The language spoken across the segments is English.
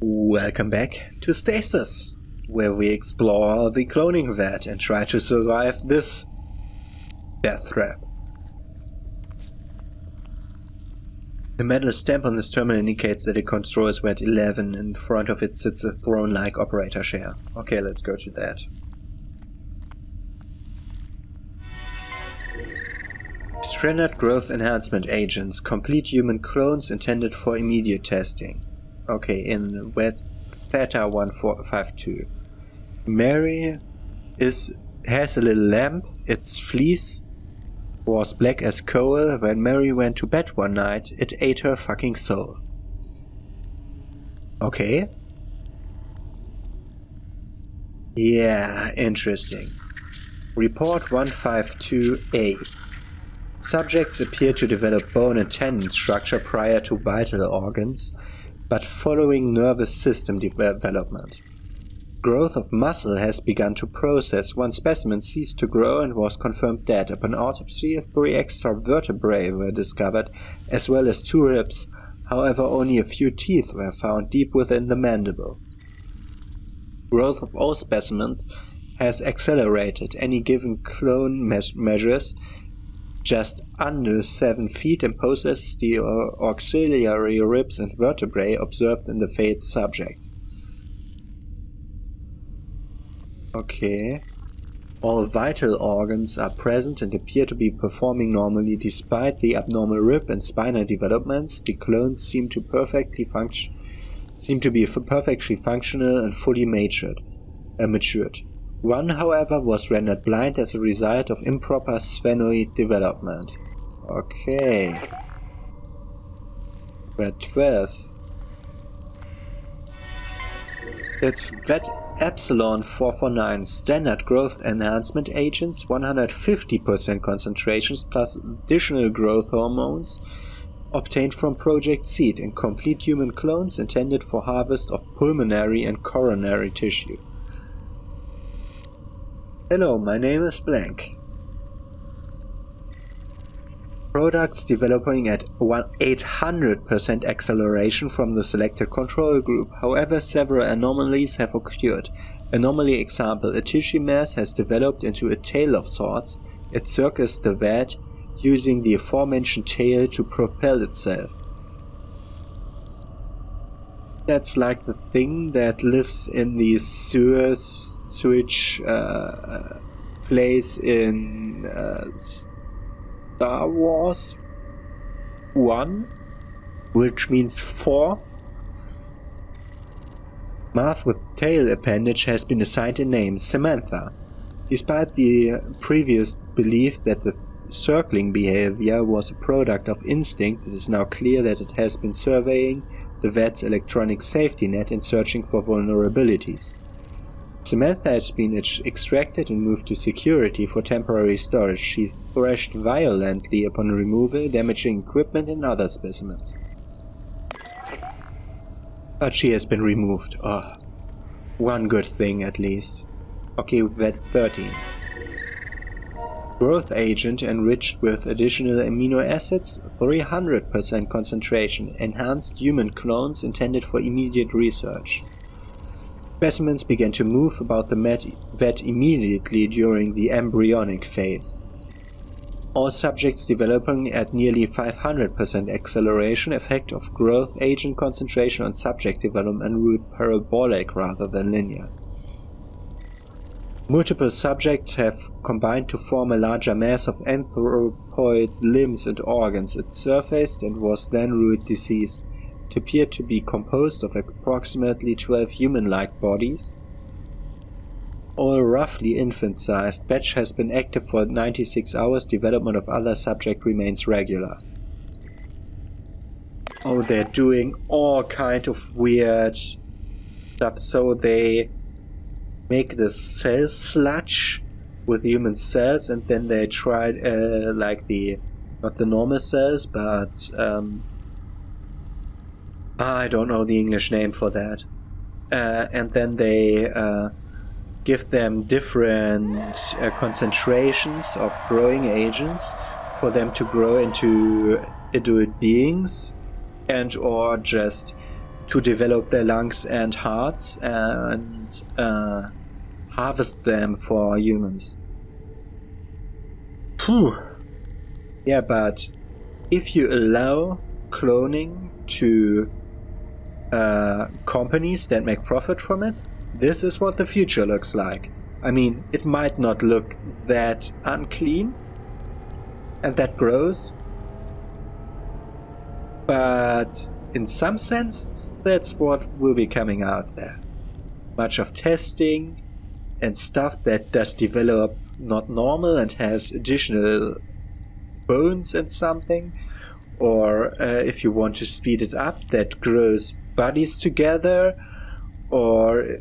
Welcome back to Stasis, where we explore the cloning vat and try to survive this death trap. The metal stamp on this terminal indicates that it controls vat 11. In front of it sits a throne-like operator chair. Okay, let's go to that. Standard growth enhancement agents, complete human clones intended for immediate testing. Okay, in vat Theta 1452. Mary has a little lamp. Its fleece was black as coal. When Mary went to bed one night, it ate her fucking soul. Okay. Yeah, interesting. Report 152A. Subjects appear to develop bone and tendon structure prior to vital organs, but following nervous system development. Growth of muscle has begun to process. One specimen ceased to grow and was confirmed dead. Upon autopsy, 3 extra vertebrae were discovered, as well as 2 ribs. However, only a few teeth were found deep within the mandible. Growth of all specimens has accelerated. Any given clone measures just under 7 feet and possesses the auxiliary ribs and vertebrae observed in the failed subject. Okay. All vital organs are present and appear to be performing normally. Despite the abnormal rib and spinal developments, the clones seem to be perfectly functional and fully matured. One, however, was rendered blind as a result of improper sphenoid development. Okay. Vat 12. It's Vat Epsilon 449, standard growth enhancement agents, 150% concentrations plus additional growth hormones obtained from Project Seed and complete human clones intended for harvest of pulmonary and coronary tissue. Hello, my name is Blank. Products developing at 800% acceleration from the selected control group. However, several anomalies have occurred. Anomaly example: a tissue mass has developed into a tail of sorts. It circles the vat, using the aforementioned tail to propel itself. That's like the thing that lives in the sewage place in Star Wars 1, which means 4. Math with tail appendage has been assigned a name, Samantha. Despite the previous belief that the circling behavior was a product of instinct, it is now clear that it has been surveying the vat's electronic safety net and searching for vulnerabilities. Samantha has been extracted and moved to security for temporary storage. She thrashed violently upon removal, damaging equipment and other specimens. But she has been removed. Oh, one good thing at least. Okay, vat 13. Growth agent enriched with additional amino acids, 300% concentration, enhanced human clones intended for immediate research. Specimens began to move about the vat immediately during the embryonic phase. All subjects developing at nearly 500% acceleration. Effect of growth agent concentration on subject development route parabolic rather than linear. Multiple subjects have combined to form a larger mass of anthropoid limbs and organs. It surfaced and was then ruled deceased. It appeared to be composed of approximately 12 human-like bodies, all roughly infant-sized. Batch has been active for 96 hours. Development of other subject remains regular. Oh, they're doing all kind of weird stuff. So they make the cell sludge with human cells, and then they tried like not the normal cells, but I don't know the English name for that. And then they give them different concentrations of growing agents for them to grow into adult beings, and or just to develop their lungs and hearts and harvest them for humans. Phew. Yeah, but if you allow cloning to companies that make profit from it, this is what the future looks like. I mean, it might not look that unclean and that gross, but in some sense, that's what will be coming out there. Much of testing and stuff that does develop not normal and has additional bones and something, or if you want to speed it up, that grows bodies together, or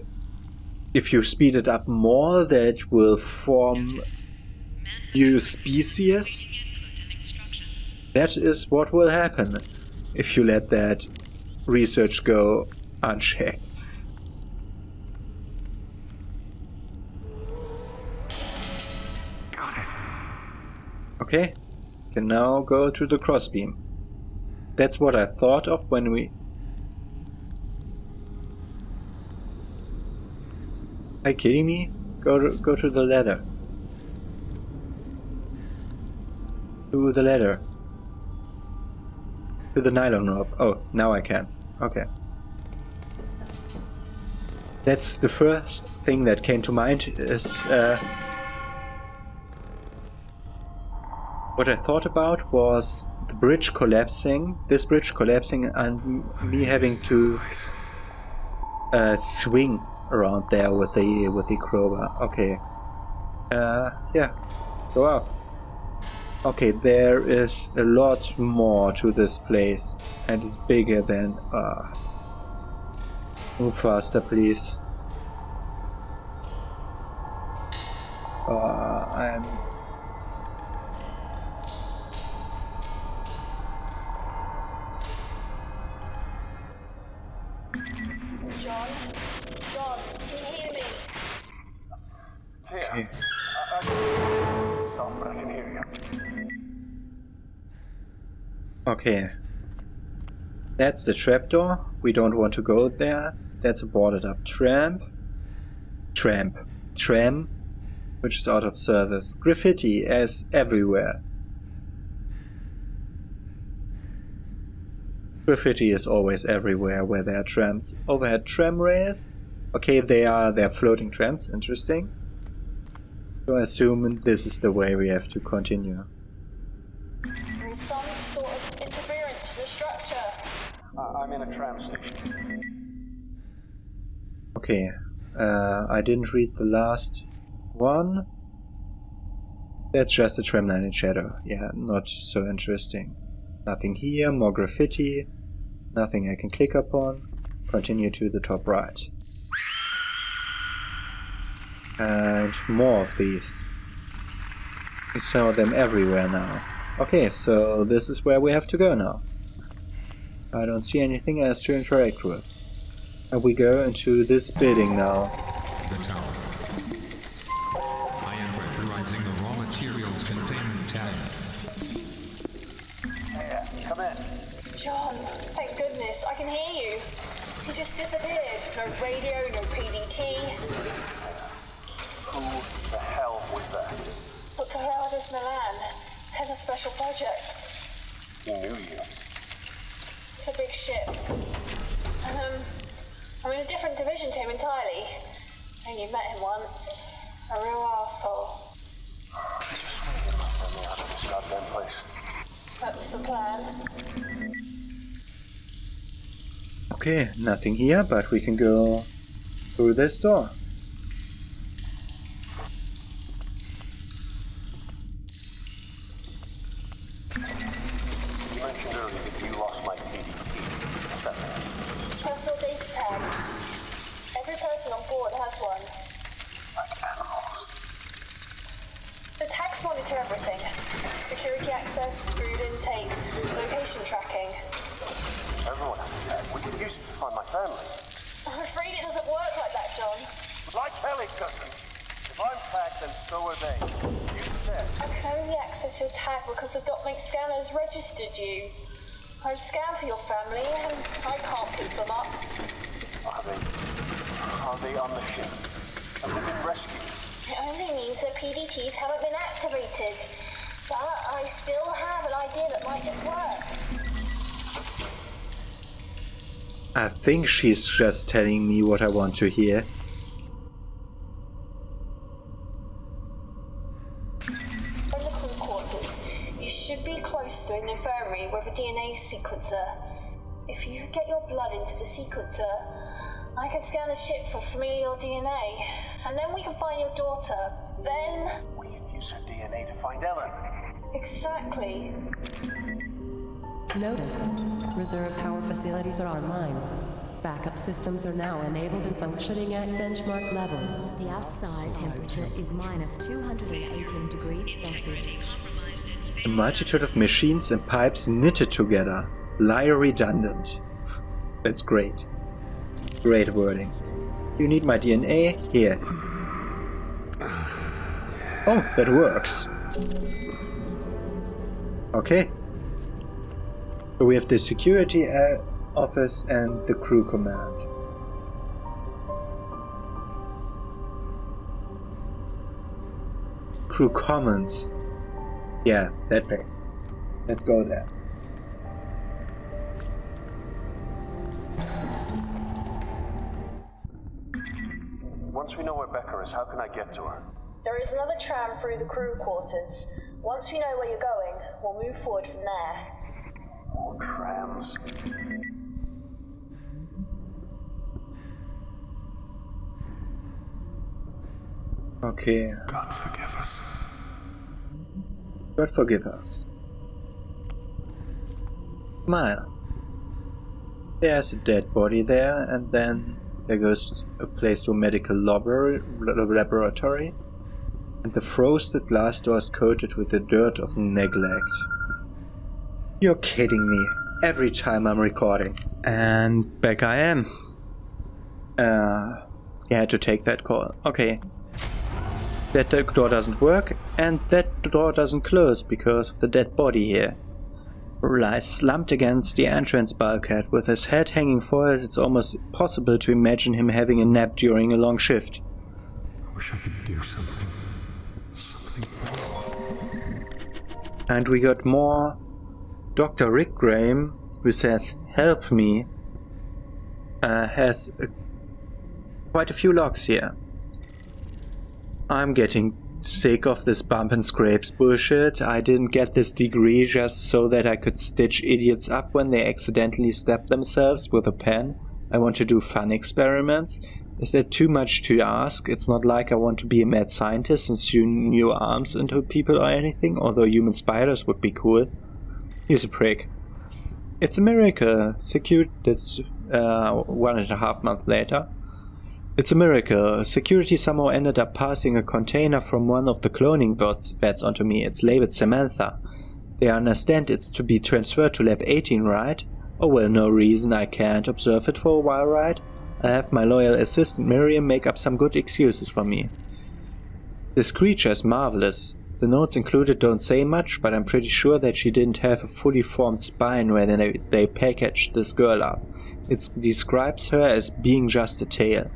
if you speed it up more, that will form new species. That is what will happen if you let that research go unchecked. Got it. Okay, can now go to the crossbeam. That's what I thought of when we... Are you kidding me? Go to the ladder. To the ladder. To the nylon rope. Oh, now I can. Okay. That's the first thing that came to mind is... what I thought about was the bridge collapsing, this bridge collapsing, and me having to swing around there with the crowbar. Okay. Yeah. Go up. Okay, there is a lot more to this place, and it's bigger than... Move faster, please. I'm... John, can you hear me? Tia, it's soft, but I can hear you. Okay. That's the trapdoor. We don't want to go there. That's a boarded up tram, which is out of service. Graffiti as everywhere. Graffiti is always everywhere where there are trams. Overhead tram rails. Okay, they're floating trams. Interesting. So I assume this is the way we have to continue. There is some sort of interference to the structure. I'm in a tram station. Okay, I didn't read the last one. That's just a tramline in shadow. Yeah, not so interesting. Nothing here, more graffiti. Nothing I can click upon. Continue to the top right. And more of these. You saw them everywhere now. Okay, so this is where we have to go now. I don't see anything else to interact with. And we go into this building now. The tower. I am pressurizing the raw materials containment tank. Tia, come in. John, thank goodness, I can hear you. He just disappeared. No radio, no PDT. Who the hell was that? Dr. Gerardus Milan, head of special projects. He knew you. It's a big ship. And, I'm in a different division to him entirely. Only met him once. A real arsehole. I just want to get my family out of this goddamn place. That's the plan. Okay, nothing here, but we can go through this door. You mentioned earlier that you lost my PDT. What's that mean? Personal data tag. Every person on board has one. Like animals. The tags monitor everything. Security access, food intake, location tracking. Everyone has a tag. We could use it to find my family. I'm afraid it doesn't work like that, John. Like hell it doesn't. If I'm tagged, then so are they. You said. I can only access your tag because the DotMate scanners registered you. I've scanned for your family and I can't pick them up. Are they on the ship? Have they been rescued? It only means that PDTs haven't been activated. But I still have an idea that might just work. I think she's just telling me what I want to hear. From the crew quarters, you should be close to an infirmary with a DNA sequencer. If you could get your blood into the sequencer, I can scan the ship for familial DNA, and then we can find your daughter. Then... We can use her DNA to find Ellen. Exactly. Notice, reserve power facilities are online. Backup systems are now enabled and functioning at benchmark levels. The outside temperature is minus 218 degrees Celsius. A multitude of machines and pipes knitted together. Lie redundant. That's great. Great wording. You need my DNA? Here. Oh, that works. Okay. So we have the security office and the crew command. Crew commons. Yeah, that place. Let's go there. Once we know where Becca is, how can I get to her? There is another tram through the crew quarters. Once we know where you're going, we'll move forward from there. Oh, trams. Okay. God forgive us. God forgive us. Smile. There's a dead body there, and then there goes a place to a medical laboratory, and the frosted glass door is coated with the dirt of neglect. You're kidding me. Every time I'm recording. And back I am. You had to take that call. Okay. That door doesn't work, and that door doesn't close because of the dead body here. Lies slumped against the entrance bulkhead with his head hanging forward. It's almost impossible to imagine him having a nap during a long shift. I wish I could do something. Something more. And we got more Dr. Rick Graham, who says, "Help me," has quite a few logs here. I'm getting sick of this bump and scrapes bullshit. I didn't get this degree just so that I could stitch idiots up when they accidentally stab themselves with a pen. I want to do fun experiments. Is that too much to ask? It's not like I want to be a mad scientist and sew new arms into people or anything, although human spiders would be cool. He's a prick. It's a miracle. Secured. That's 1.5 months later. It's a miracle. Security somehow ended up passing a container from one of the cloning vets onto me. It's labeled Samantha. They understand it's to be transferred to Lab 18, right? Oh well, no reason I can't observe it for a while, right? I'll have my loyal assistant Miriam make up some good excuses for me. This creature is marvelous. The notes included don't say much, but I'm pretty sure that she didn't have a fully formed spine when they packaged this girl up. It describes her as being just a tail.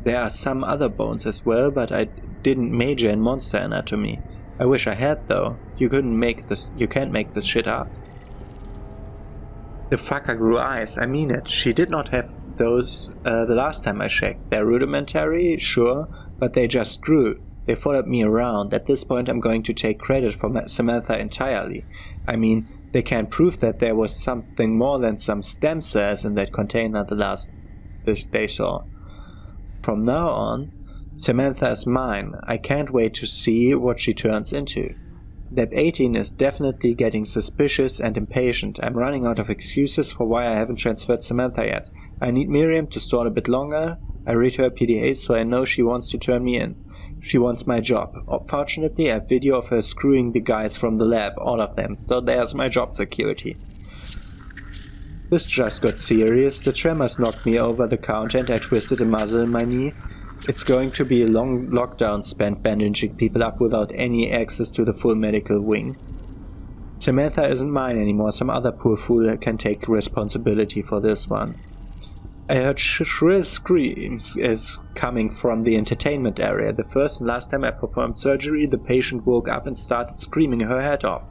There are some other bones as well, but I didn't major in monster anatomy. I wish I had though. You can't make this shit up. The fucker grew eyes, I mean it. She did not have those the last time I checked. They're rudimentary, sure, but they just grew. They followed me around. At this point I'm going to take credit for Samantha entirely. I mean, they can't prove that there was something more than some stem cells in that container they saw. From now on, Samantha is mine. I can't wait to see what she turns into. Lab 18 is definitely getting suspicious and impatient. I'm running out of excuses for why I haven't transferred Samantha yet. I need Miriam to stall a bit longer. I read her PDA so I know she wants to turn me in. She wants my job. Fortunately, I have video of her screwing the guys from the lab, all of them, so there's my job security. This just got serious. The tremors knocked me over the counter and I twisted a muscle in my knee. It's going to be a long lockdown spent bandaging people up without any access to the full medical wing. Samantha isn't mine anymore. Some other poor fool can take responsibility for this one. I heard shrill screams as coming from the entertainment area. The first and last time I performed surgery, the patient woke up and started screaming her head off.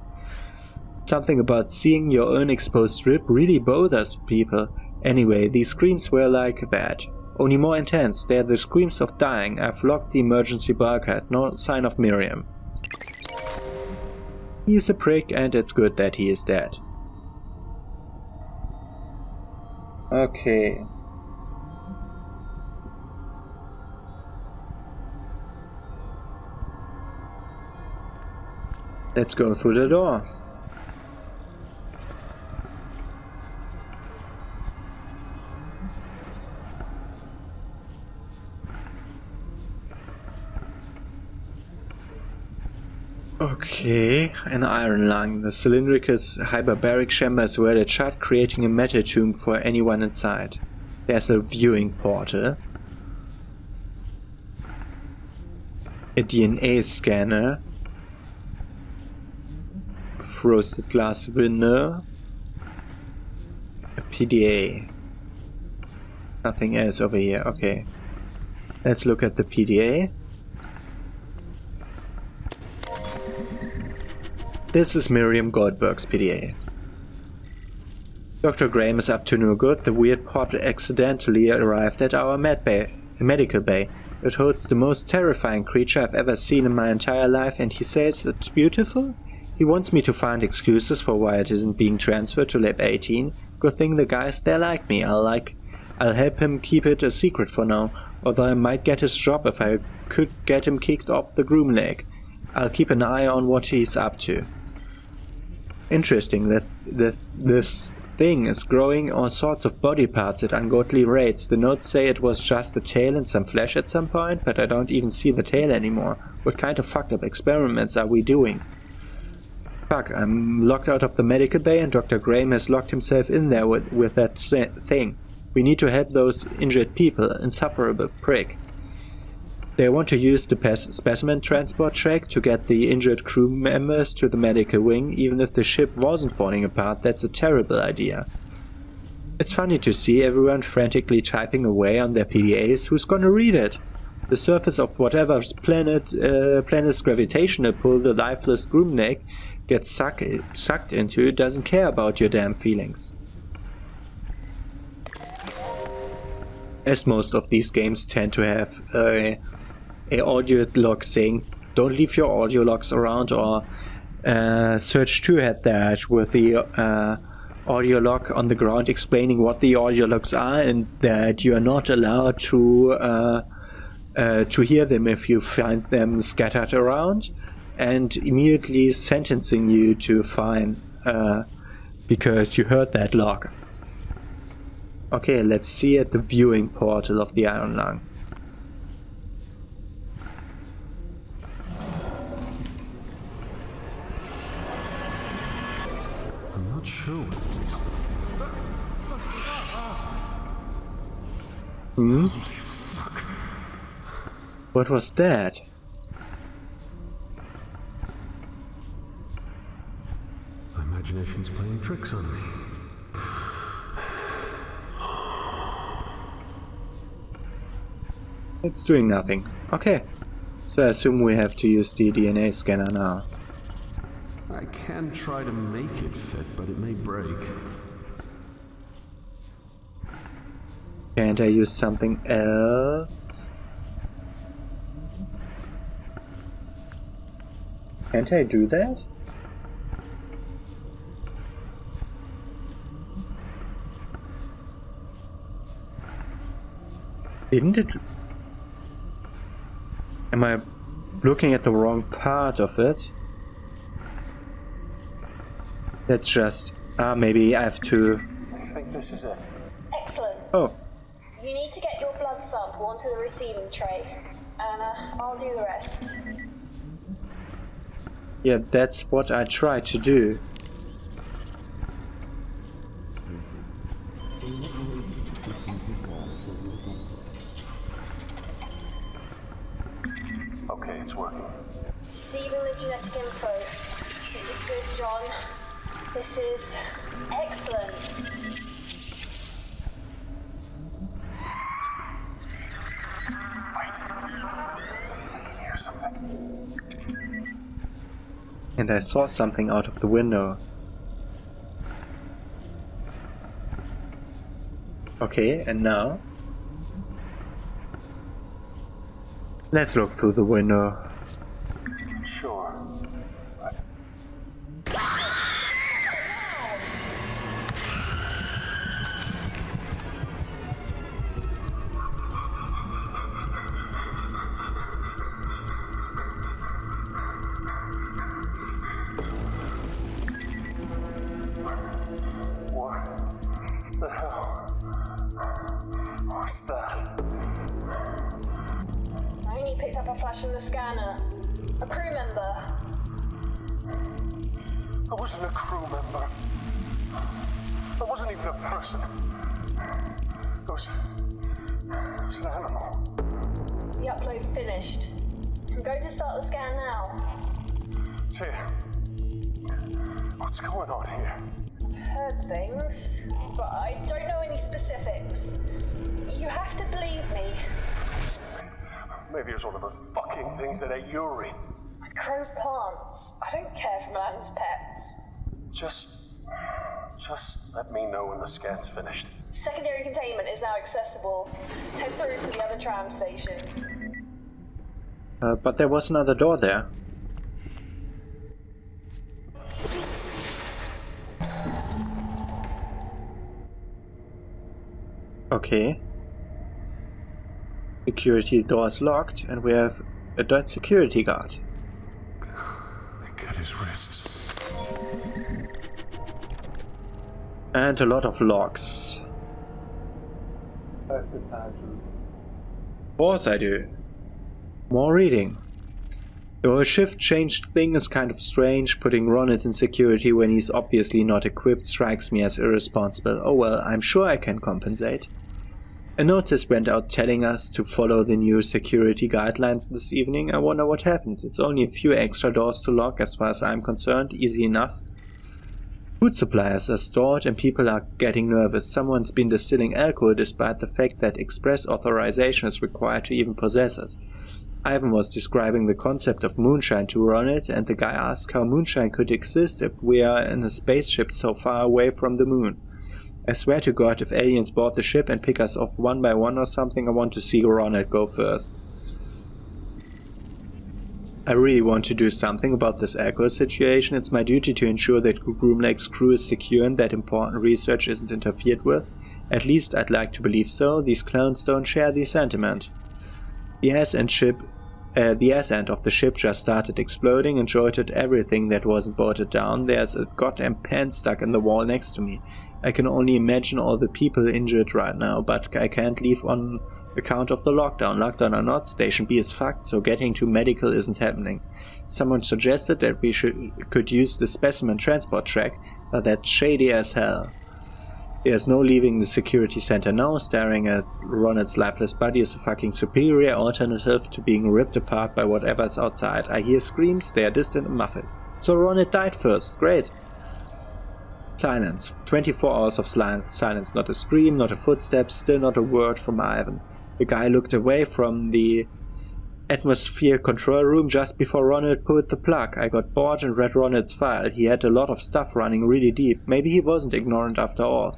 Something about seeing your own exposed rib really bothers people. Anyway, these screams were like that. Only more intense. They are the screams of dying. I've locked the emergency bulkhead. No sign of Miriam. He is a prick, and it's good that he is dead. Okay. Let's go through the door. Okay, an iron lung. The cylindrical hyperbaric chamber is welded shut, creating a metal tomb for anyone inside. There's a viewing portal. A DNA scanner. Frosted glass window. A PDA. Nothing else over here. Okay. Let's look at the PDA. This is Miriam Goldberg's PDA. Dr. Graham is up to no good. The weird pod accidentally arrived at our medical bay. It holds the most terrifying creature I've ever seen in my entire life, and he says it's beautiful? He wants me to find excuses for why it isn't being transferred to Lab 18. Good thing the guys there like me. I'll help him keep it a secret for now, although I might get his job if I could get him kicked off the Groomlake. I'll keep an eye on what he's up to. Interesting that this thing is growing all sorts of body parts at ungodly rates. The notes say it was just a tail and some flesh at some point, but I don't even see the tail anymore. What kind of fucked up experiments are we doing? Fuck, I'm locked out of the medical bay and Dr. Graham has locked himself in there with that thing. We need to help those injured people, insufferable prick. They want to use the specimen transport track to get the injured crew members to the medical wing. Even if the ship wasn't falling apart, that's a terrible idea. It's funny to see everyone frantically typing away on their PDAs. Who's gonna read it? The surface of whatever planet's gravitational pull the lifeless Groomlake gets sucked into doesn't care about your damn feelings. As most of these games tend to have a audio log saying don't leave your audio logs around, or Search 2 had that with the audio log on the ground explaining what the audio logs are and that you are not allowed to hear them if you find them scattered around, and immediately sentencing you to a fine because you heard that log. Okay, let's see at the viewing portal of the Iron Lung. I'm not sure what Hmm? Holy fuck. What was that? My imagination's playing tricks on me. It's doing nothing. Okay. So I assume we have to use the DNA scanner now. I can try to make it fit, but it may break. Can't I use something else? Can't I do that? Didn't it? Am I looking at the wrong part of it? Let's just... maybe I have to... I think this is it. Excellent. Oh, You need to get your blood sample onto the receiving tray, and I'll do the rest. yeah, that's what I tried to do. Okay, it's working. Receiving the genetic info. This is good, John. This is excellent. Wait. I can hear something. And I saw something out of the window. Okay, and now? Let's look through the window. Sure. What the hell? What's that? I only picked up a flash in the scanner. A crew member. I wasn't a crew member. I wasn't even a person. It was an animal. The upload finished. I'm going to start the scan now. Tia, what's going on here? I've heard things, but I don't know any specifics. You have to believe me. Maybe it was one of those fucking things that ate Yuri. I grow plants. I don't care for man's pets. Just let me know when the scan's finished. Secondary containment is now accessible. Head through to the other tram station. But there was another door there. Okay. Security door is locked, and we have a dead security guard. They cut his wrists. And a lot of locks. Of course I do. More reading. Though a shift-changed thing is kind of strange, putting Ronit in security when he's obviously not equipped strikes me as irresponsible. Oh well, I'm sure I can compensate. A notice went out telling us to follow the new security guidelines this evening. I wonder what happened. It's only a few extra doors to lock as far as I'm concerned, easy enough. Food supplies are stored and people are getting nervous. Someone's been distilling alcohol despite the fact that express authorization is required to even possess it. Ivan was describing the concept of moonshine to Ronit, and the guy asked how moonshine could exist if we are in a spaceship so far away from the moon. I swear to God, if aliens board the ship and pick us off one by one or something, I want to see Ronit go first. I really want to do something about this alcohol situation. It's my duty to ensure that Groomlake's crew is secure and that important research isn't interfered with. At least I'd like to believe so. These clones don't share the sentiment. The ass end of the ship just started exploding and jolted everything that wasn't bolted down. There's a goddamn pen stuck in the wall next to me. I can only imagine all the people injured right now, but I can't leave on account of the lockdown. Lockdown or not, Station B is fucked, so getting to medical isn't happening. Someone suggested that we could use the specimen transport track, but that's shady as hell. There's no leaving the security center now. Staring at Ronit's lifeless body is a fucking superior alternative to being ripped apart by whatever's outside. I hear screams, they are distant and muffled. So Ronit died first, great. Silence. 24 hours of silence. Not a scream, not a footstep, still not a word from Ivan. The guy looked away from the atmosphere control room just before Ronit pulled the plug. I got bored and read Ronit's file. He had a lot of stuff running really deep. Maybe he wasn't ignorant after all.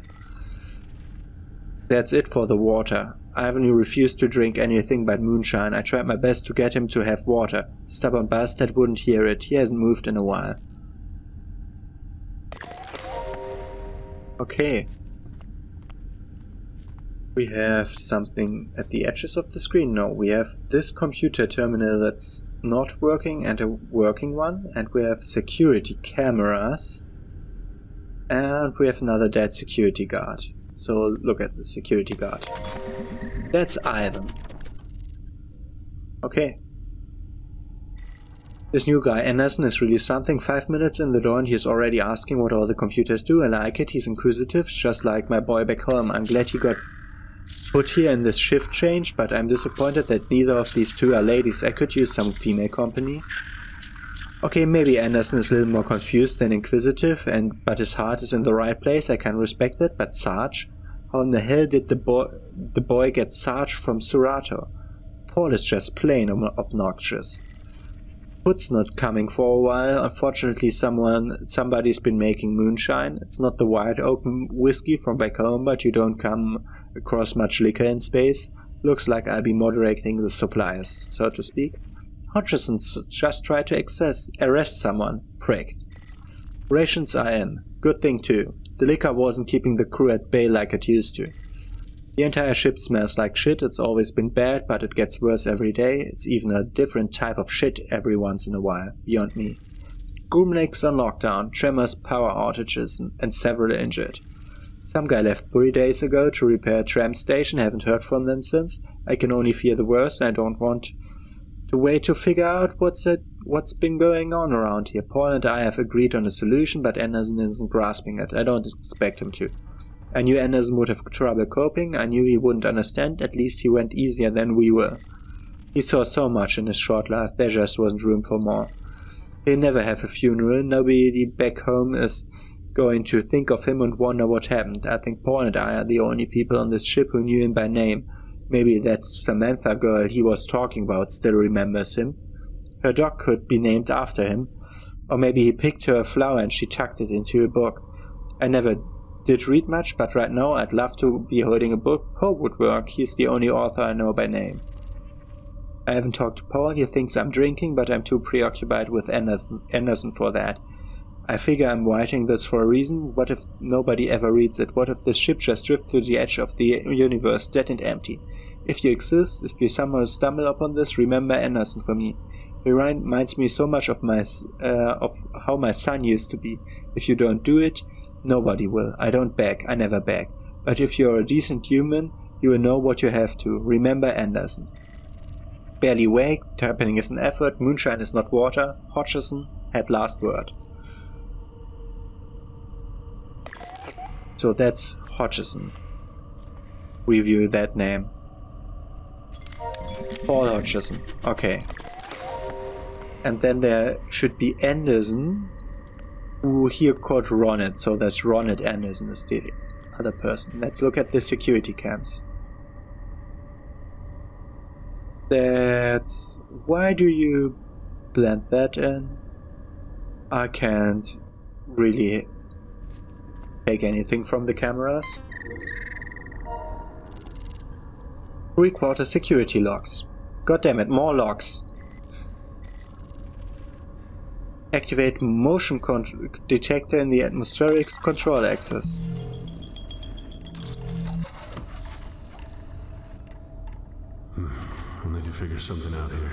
That's it for the water. Ivan refused to drink anything but moonshine. I tried my best to get him to have water. Stubborn bastard wouldn't hear it. He hasn't moved in a while. Okay. We have something at the edges of the screen. No, we have this computer terminal that's not working and a working one. And we have security cameras. And we have another dead security guard. So look at the security guard. That's Ivan. Okay. This new guy, Anderson, is really something. 5 minutes in the door and he's already asking what all the computers do. I like it. He's inquisitive, just like my boy back home. I'm glad he got put here in this shift change, but I'm disappointed that neither of these two are ladies. I could use some female company. Okay, maybe Anderson is a little more confused than inquisitive, but his heart is in the right place, I can respect it, but Sarge? How in the hell did the boy get Sarge from Surato? Paul is just plain obnoxious. Food's not coming for a while. Unfortunately, somebody's been making moonshine. It's not the wide open whiskey from back home, but you don't come across much liquor in space. Looks like I'll be moderating the supplies, so to speak. Hodgson just tried to arrest someone. Prick. Rations are in. Good thing too. The liquor wasn't keeping the crew at bay like it used to. The entire ship smells like shit. It's always been bad, but it gets worse every day. It's even a different type of shit every once in a while. Beyond me. Groomlake's on lockdown, tremors, power outages, and several injured. Some guy left 3 days ago to repair a tram station. Haven't heard from them since. I can only fear the worst, and I don't want to wait to figure out what's been going on around here. Paul and I have agreed on a solution, but Anderson isn't grasping it. I don't expect him to. I knew Anderson would have trouble coping. I knew he wouldn't understand. At least he went easier than we were. He saw so much in his short life. There just wasn't room for more. He'll never have a funeral. Nobody back home is going to think of him and wonder what happened. I think Paul and I are the only people on this ship who knew him by name. Maybe that Samantha girl he was talking about still remembers him. Her dog could be named after him. Or maybe he picked her a flower and she tucked it into a book. I never did read much, but right now I'd love to be holding a book. Poe would work. He's the only author I know by name. I haven't talked to Paul. He thinks I'm drinking, but I'm too preoccupied with Anderson for that. I figure I'm writing this for a reason. What if nobody ever reads it? What if this ship just drifts to the edge of the universe, dead and empty? If you exist, if you somehow stumble upon this, remember Anderson for me. He reminds me so much of how my son used to be. If you don't do it, nobody will. I don't beg. I never beg. But if you're a decent human, you will know what you have to. Remember Anderson. Barely awake. Tapping is an effort. Moonshine is not water. Hodgson had last word. So that's Hodgson. Review that name. Paul Hodgson. Okay. And then there should be Anderson, who here called Ronit. So that's Ronit Anderson is the other person. Let's look at the security cams. That's... Why do you blend that in? I can't really take anything from the cameras. 3/4 security logs. God damn it, more logs. Activate motion detector in the atmospheric control access. I'll need to figure something out here.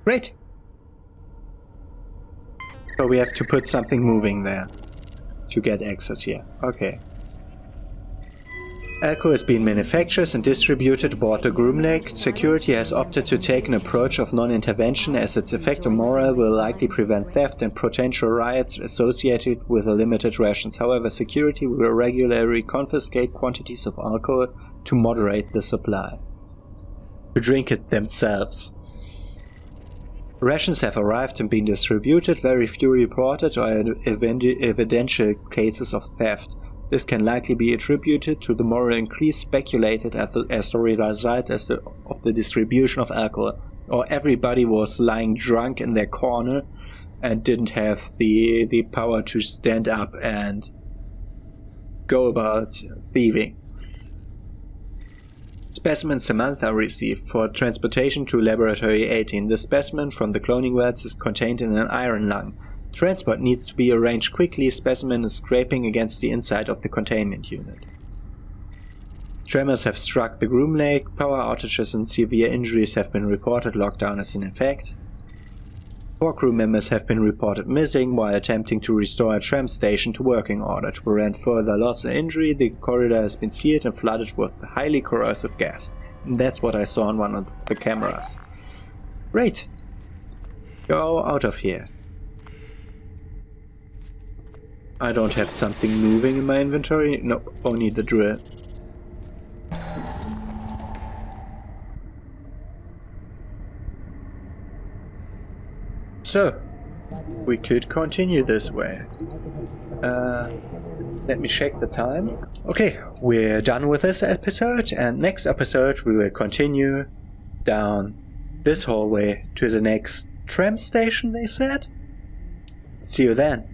Great. So we have to put something moving there to get access here. Okay. Alcohol is being manufactured and distributed aboard the Groomlake. Security has opted to take an approach of non-intervention as its effect on morale will likely prevent theft and potential riots associated with the limited rations. However, security will regularly confiscate quantities of alcohol to moderate the supply. To drink it themselves. Rations have arrived and been distributed. Very few reported or evidential cases of theft. This can likely be attributed to the moral increase speculated as the result of the distribution of alcohol, or everybody was lying drunk in their corner and didn't have the power to stand up and go about thieving. Specimen Samantha received for transportation to Laboratory 18. The specimen from the cloning wells is contained in an iron lung. Transport needs to be arranged quickly. Specimen is scraping against the inside of the containment unit. Tremors have struck the Groomlake. Power outages and severe injuries have been reported. Lockdown is in effect. 4 crew members have been reported missing while attempting to restore a tram station to working order. To prevent further loss or injury, the corridor has been sealed and flooded with highly corrosive gas. And that's what I saw on one of the cameras. Great! Go out of here. I don't have something moving in my inventory. No, only the drill. So, we could continue this way. Let me check the time. Okay, we're done with this episode, and next episode we will continue down this hallway to the next tram station, they said. See you then.